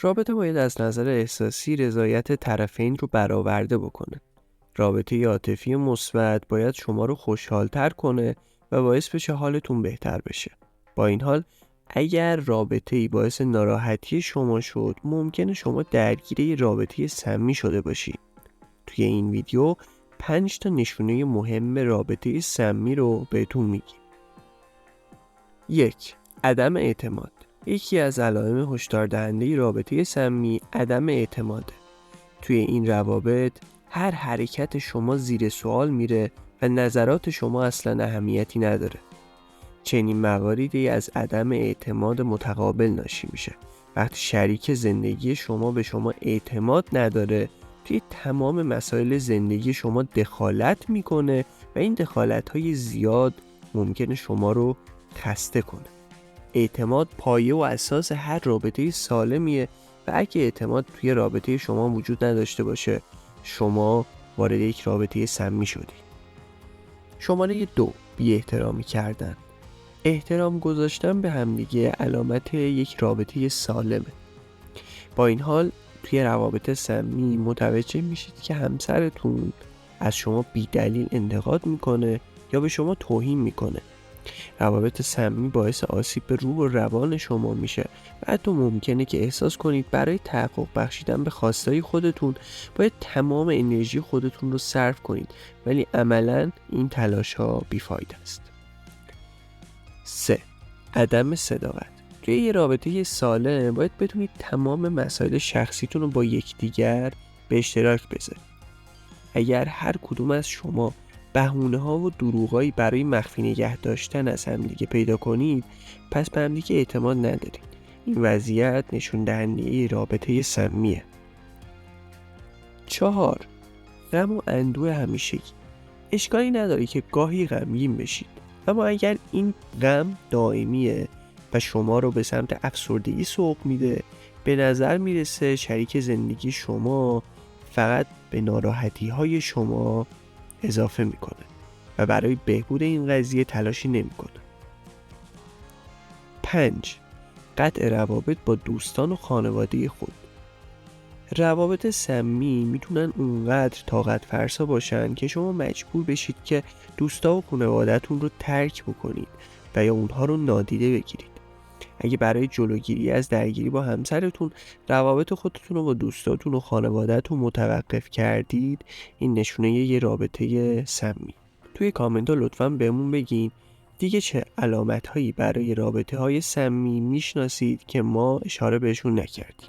رابطه باید از نظر احساسی رضایت طرفین رو برآورده بکنه. رابطه عاطفی مثبت باید شما رو خوشحال‌تر کنه و باعث بشه حالتون بهتر بشه. با این حال اگر رابطه‌ای باعث ناراحتی شما شد، ممکنه شما درگیر یه رابطه سمی شده باشید. توی این ویدیو 5 تا نشونه مهم رابطه سمی رو بهتون میگیم. 1. عدم اعتماد. یکی از علائم هشدار دهنده رابطه سمی عدم اعتماده. توی این روابط هر حرکت شما زیر سوال میره و نظرات شما اصلا اهمیتی نداره. چنین مواردی از عدم اعتماد متقابل ناشی میشه. وقتی شریک زندگی شما به شما اعتماد نداره، توی تمام مسائل زندگی شما دخالت میکنه و این دخالت‌های زیاد ممکنه شما رو خسته کنه. اعتماد پایه و اساس هر رابطه سالمیه و اگه اعتماد توی رابطه شما وجود نداشته باشه، شما وارد یک رابطه سمی شدی. شماره 2. بی احترامی کردن. احترام گذاشتن به همدیگه علامت یک رابطه سالمه. با این حال توی روابط سمی متوجه میشید که همسرتون از شما بی دلیل انتقاد میکنه یا به شما توهین میکنه. روابط سمی باعث آسیب به روح و روان شما میشه و حتی ممکنه که احساس کنید برای تحقق بخشیدن به خواستهای خودتون باید تمام انرژی خودتون رو صرف کنید، ولی عملاً این تلاش ها بیفایده است. 3. عدم صداقت. توی یه رابطه سالم باید بتونید تمام مسائل شخصیتون رو با یکدیگر به اشتراک بذارید. اگر هر کدوم از شما بهونه‌ها و دروغایی برای مخفی نگه داشتن از همدیگه پیدا کنید، پس به همدیگه اعتماد ندارید. این وضعیت نشون دهنده رابطه سمیه. 4. غم و اندوه همیشگی. اشکالی نداره که گاهی غمگین بشید، اما اگر این غم دائمیه و شما رو به سمت افسردگی سوق میده، به نظر میرسه شریک زندگی شما فقط به ناراحتی های شما اضافه میکنه و برای بهبود این قضیه تلاشی نمیکنه. 5. قطع روابط با دوستان و خانواده خود. روابط سمی میتونن اونقدر طاقت فرسا باشن که شما مجبور بشید که دوستا و خانواده‌تون رو ترک بکنید و یا اونها رو نادیده بگیرید. اگه برای جلوگیری از درگیری با همسرتون روابط خودتون رو با دوستاتون و خانواده‌تون متوقف کردید، این نشونه یه رابطه سمی. توی کامنت ها لطفاً بهمون بگین دیگه چه علامت هایی برای رابطه های سمی میشناسید که ما اشاره بهشون نکردیم.